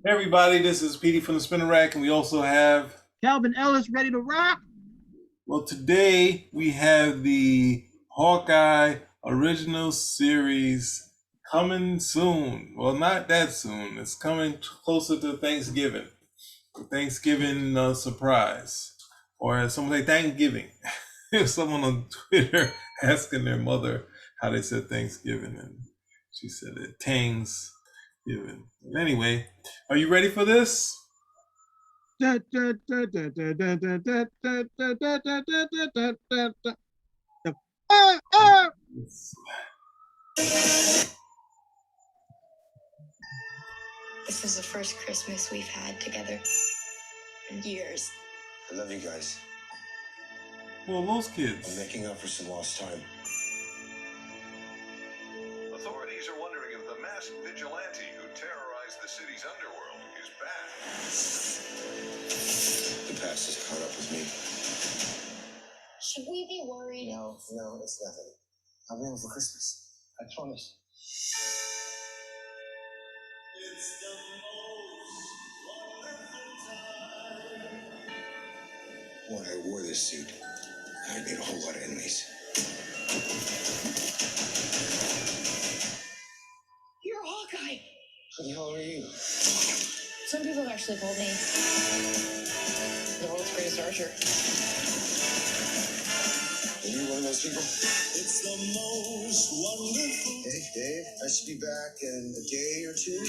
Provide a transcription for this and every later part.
Hey everybody, this is Petey from the Spinner Rack, and we also have, Calvin Ellis ready to rock. well, today we have the Hawkeye original series coming soon. Well, not that soon. It's coming closer to Thanksgiving. Thanksgiving surprise. Or as someone say, Thanksgiving. There's someone on Twitter asking their mother how they said Thanksgiving, and she said it Tangs-giving. Anyway, are you ready for this? This is the first Christmas we've had together in years. I love you guys. Well, those I'm kids. making up for some lost time. Authorities are wondering if the masked vigilante who terrorized the city's underworld is back. The past has caught up with me. Should we be worried? No, it's nothing. I'll be home for Christmas. I promise. When I wore this suit, I made a whole lot of enemies. You're Hawkeye. Who the hell are you? Some people have actually called me the world's greatest archer. Are you one of those people? It's the most wonderful. Hey, Dave, I should be back in a day or two.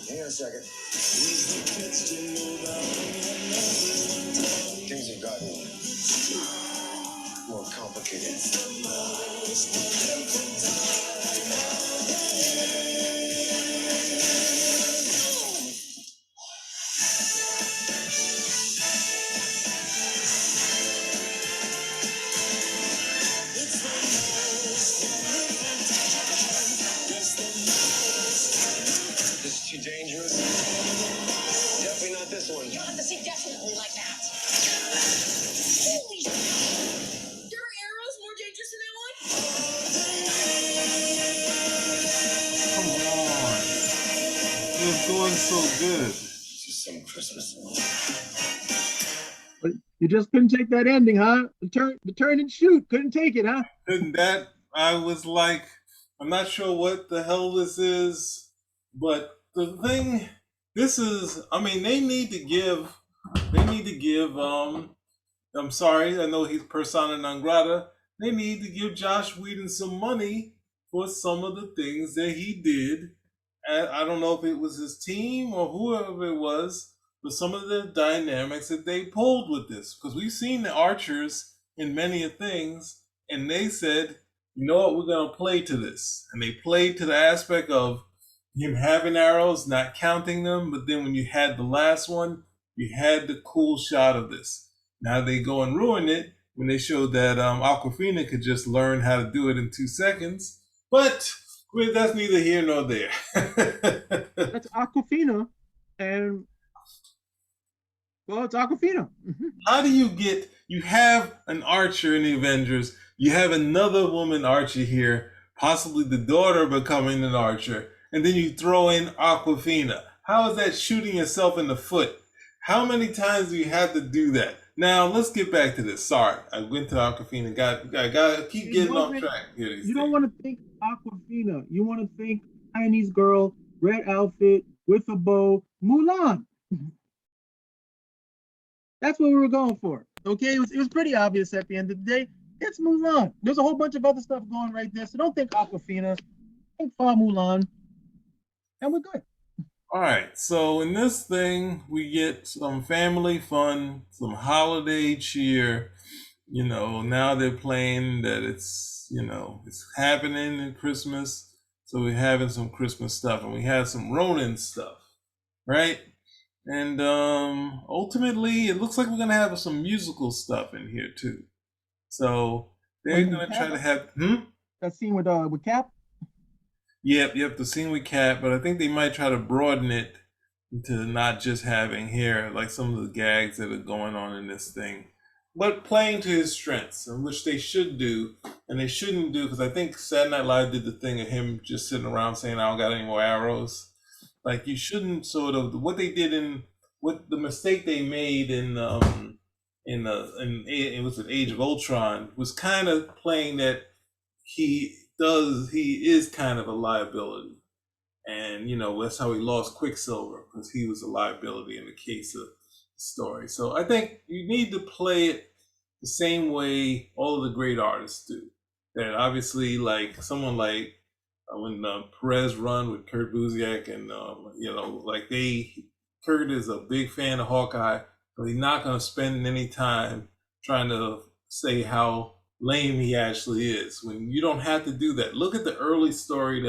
Hang on a second. Things have gotten more complicated. This is too dangerous. Definitely not this one. You don't have to say definitely like that. Holy shit! Your arrow's more dangerous than that one? Come on. It was going so good. It's just some Christmas. But you just couldn't take that ending, huh? The turn and shoot. Couldn't take it, huh? And that, I was like, I'm not sure what the hell this is, but the thing, this is, I mean, I'm sorry, I know he's persona non grata. They need to give Josh Whedon some money for some of the things that he did. And I don't know if it was his team or whoever it was, but some of the dynamics that they pulled with this. Because we've seen the Archers in many of things, and they said, you know what, we're going to play to this. And they played to the aspect of him having arrows, not counting them, but then when you had the last one, you had the cool shot of this. Now they go and ruin it when they showed that Aquafina could just learn how to do it in 2 seconds. But well, that's neither here nor there. That's Aquafina, and well, it's Aquafina. How do you have an Archer in the Avengers, you have another woman Archer here, possibly the daughter becoming an Archer, and then you throw in Aquafina? How is that shooting yourself in the foot? How many times do you have to do that? Now let's get back to this. Sorry, I went to Aquafina. Got keep getting off track here. These You don't days. want to think Aquafina. You want to think Chinese girl, red outfit with a bow, Mulan. That's what we were going for. Okay, it was pretty obvious at the end of the day. It's Mulan. There's a whole bunch of other stuff going right there. So don't think Aquafina. Think Fa Mulan, and we're good. All right, so in this thing, we get some family fun, some holiday cheer. Now they're playing that it's happening in Christmas. So we're having some Christmas stuff, and we have some Ronin stuff, right? And ultimately, it looks like we're gonna have some musical stuff in here too. So they're When gonna try Cap, to have that scene with Cap, Yep, the scene with Cat, but I think they might try to broaden it into not just having hair, like some of the gags that are going on in this thing, but playing to his strengths, and which they should do, and they shouldn't do, because I think Saturday Night Live did the thing of him just sitting around saying, "I don't got any more arrows," Like you shouldn't sort of what they did in what the mistake they made in it was an Age of Ultron was kind of playing that he is kind of a liability, and that's how he lost Quicksilver because he was a liability in the case of the story. So I think you need to play it the same way all of the great artists do. That obviously, like someone like when Perez run with Kurt Busiek, and like Kurt is a big fan of Hawkeye, but he's not going to spend any time trying to say how lame he actually is. When you don't have to do that. Look at the early story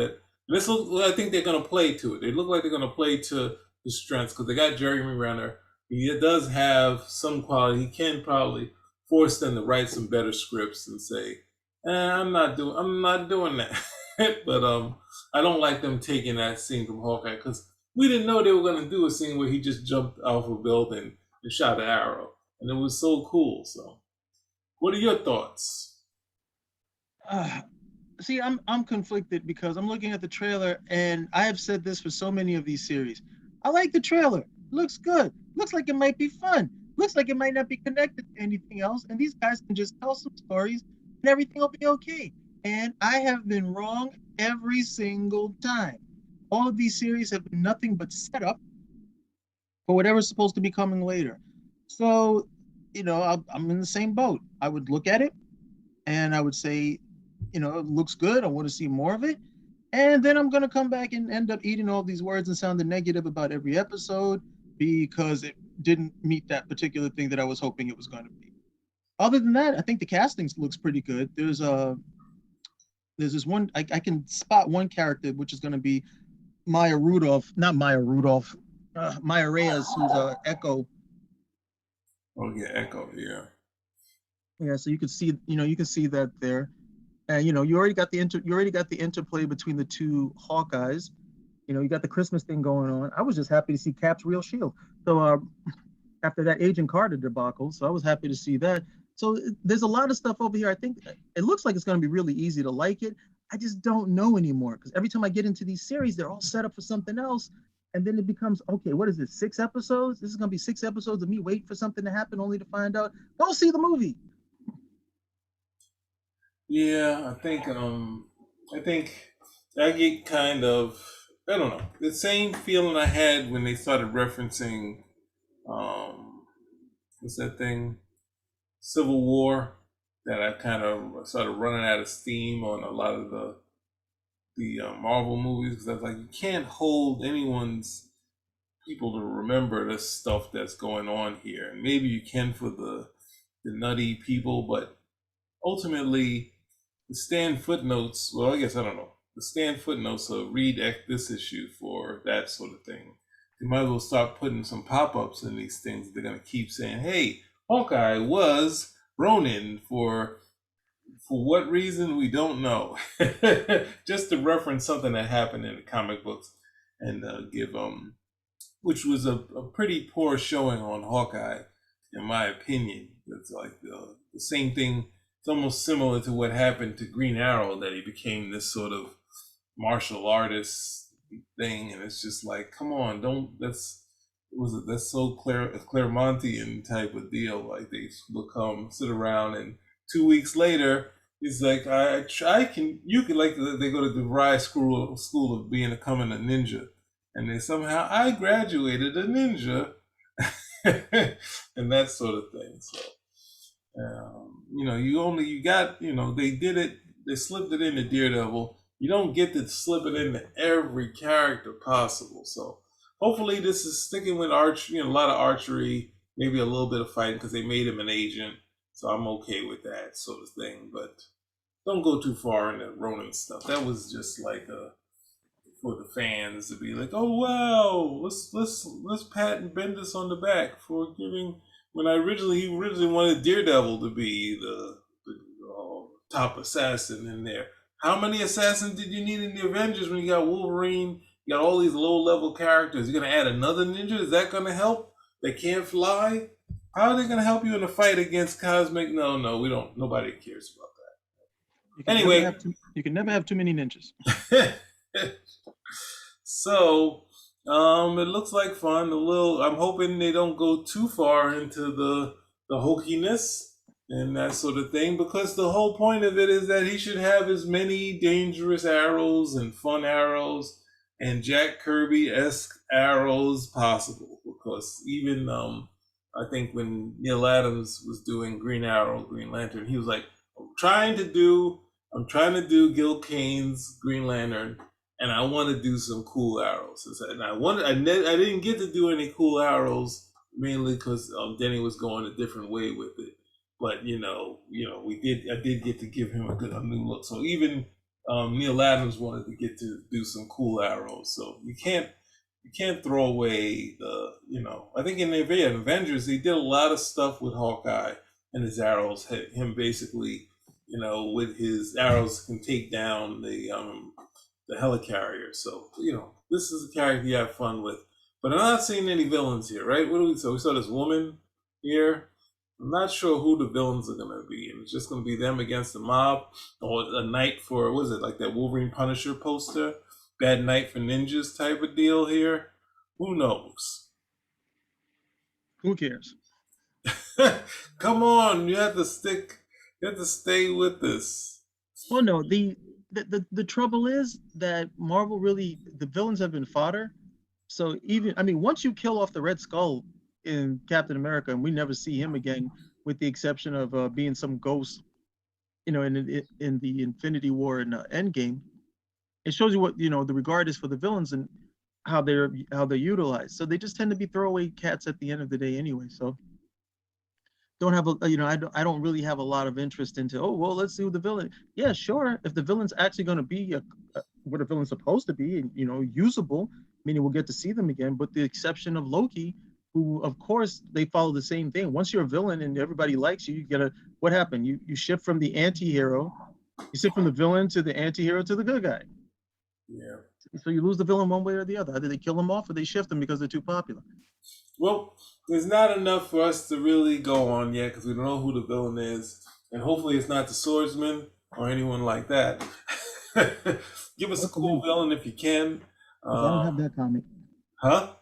I think they're going to play to it. They look like they're going to play to his strengths because they got Jeremy Renner. He does have some quality. He can probably force them to write some better scripts and say, I'm not doing that. But I don't like them taking that scene from Hawkeye because we didn't know they were going to do a scene where he just jumped off a building and shot an arrow, and it was so cool. So, what are your thoughts? See, I'm conflicted because I'm looking at the trailer, and I have said this for so many of these series. I like the trailer. Looks good. Looks like it might be fun. Looks like it might not be connected to anything else, and these guys can just tell some stories, and everything will be okay. And I have been wrong every single time. All of these series have been nothing but setup for whatever's supposed to be coming later. So, I'm in the same boat. I would look at it and I would say, it looks good. I want to see more of it. And then I'm going to come back and end up eating all these words and sounding negative about every episode because it didn't meet that particular thing that I was hoping it was going to be. Other than that, I think the casting looks pretty good. There's this one, I can spot one character, which is going to be Maya Rudolph, not Maya Rudolph, Maya Reyes, who's Echo. Oh yeah, Echo, yeah. Yeah, so you can see, you can see that there. And you already got the interplay between the two Hawkeyes. You got the Christmas thing going on. I was just happy to see Cap's real shield. So after that Agent Carter debacle, so I was happy to see that. So there's a lot of stuff over here. I think it looks like it's going to be really easy to like it. I just don't know anymore because every time I get into these series, they're all set up for something else. And then it becomes, okay, what is this, 6 episodes? This is going to be 6 episodes of me waiting for something to happen only to find out, go see the movie. Yeah, I think I get kind of, I don't know, the same feeling I had when they started referencing, what's that thing? Civil War, that I kind of started running out of steam on a lot of the Marvel movies because I was like, you can't hold anyone's people to remember the stuff that's going on here, and maybe you can for the nutty people, but ultimately the stand footnotes. Well, I guess I don't know. The stand footnotes will read this issue for that sort of thing. You might as well start putting some pop-ups in these things. They're gonna keep saying, "Hey, Hawkeye was Ronin for what reason we don't know," just to reference something that happened in the comic books and give which was a pretty poor showing on Hawkeye, in my opinion. It's like the same thing. It's almost similar to what happened to Green Arrow, that he became this sort of martial artist thing, and it's just like, come on, don't. That's so Claremontian type of deal. Like they will come sit around, and 2 weeks later, he's like, you can like they go to the Rise school of becoming a ninja, and they somehow I graduated a ninja, and that sort of thing. So. They did it. They slipped it into Daredevil. You don't get to slip it into every character possible. So hopefully this is sticking with archery, a lot of archery, maybe a little bit of fighting because they made him an agent. So I'm okay with that sort of thing. But don't go too far into Ronin stuff. That was just like for the fans to be like, oh wow, let's pat Bendis on the back for giving. When he originally wanted Daredevil to be the top assassin in there. How many assassins did you need in the Avengers when you got Wolverine? You got all these low-level characters. You're going to add another ninja? Is that going to help? They can't fly? How are they going to help you in a fight against Cosmic? No, we don't. Nobody cares about that. You can never have too many ninjas. So, It looks like fun. A little. I'm hoping they don't go too far into the hokiness and that sort of thing, because the whole point of it is that he should have as many dangerous arrows and fun arrows and Jack Kirby-esque arrows possible. Because even I think when Neil Adams was doing Green Arrow, Green Lantern, he was like, I'm trying to do Gil Kane's Green Lantern, and I want to do some cool arrows. And I didn't get to do any cool arrows mainly because Denny was going a different way with it. But I did get to give him a new look. So even Neil Adams wanted to get to do some cool arrows. So you can't throw away I think in the Avengers they did a lot of stuff with Hawkeye and his arrows. Him basically, with his arrows can take down the helicarrier. So this is a character you have fun with. But I'm not seeing any villains here, right? What do we saw? We saw this woman here. I'm not sure who the villains are going to be, and it's just going to be them against the mob, or a night for, what is it, like that Wolverine Punisher poster, bad night for ninjas type of deal here. Who knows? Who cares? Come on, you have to stick. You have to stay with this. Well, no, the trouble is that Marvel really, the villains have been fodder. So even, I mean, once you kill off the Red Skull in Captain America, and we never see him again, with the exception of being some ghost, in the Infinity War and Endgame, it shows you what the regard is for the villains and how they're utilized. So they just tend to be throwaway cats at the end of the day anyway. So don't have I don't really have a lot of interest into, oh well, let's see who the villain. Yeah, sure, if the villain's actually going to be what a villain's supposed to be, and usable, meaning we'll get to see them again, but the exception of Loki, who of course they follow the same thing. Once you're a villain and everybody likes you, you get a what happened, you shift from the anti-hero, you shift from the villain to the anti-hero to the good guy. Yeah. So you lose the villain one way or the other. Either they kill them off or they shift them because they're too popular. Well, there's not enough for us to really go on yet because we don't know who the villain is, and hopefully it's not the Swordsman or anyone like that. Give us a cool villain if you can. I don't have that comic. Huh?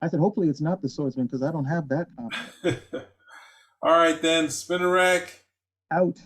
I said, hopefully it's not the Swordsman because I don't have that comic. All right then, Spinnerack. Out.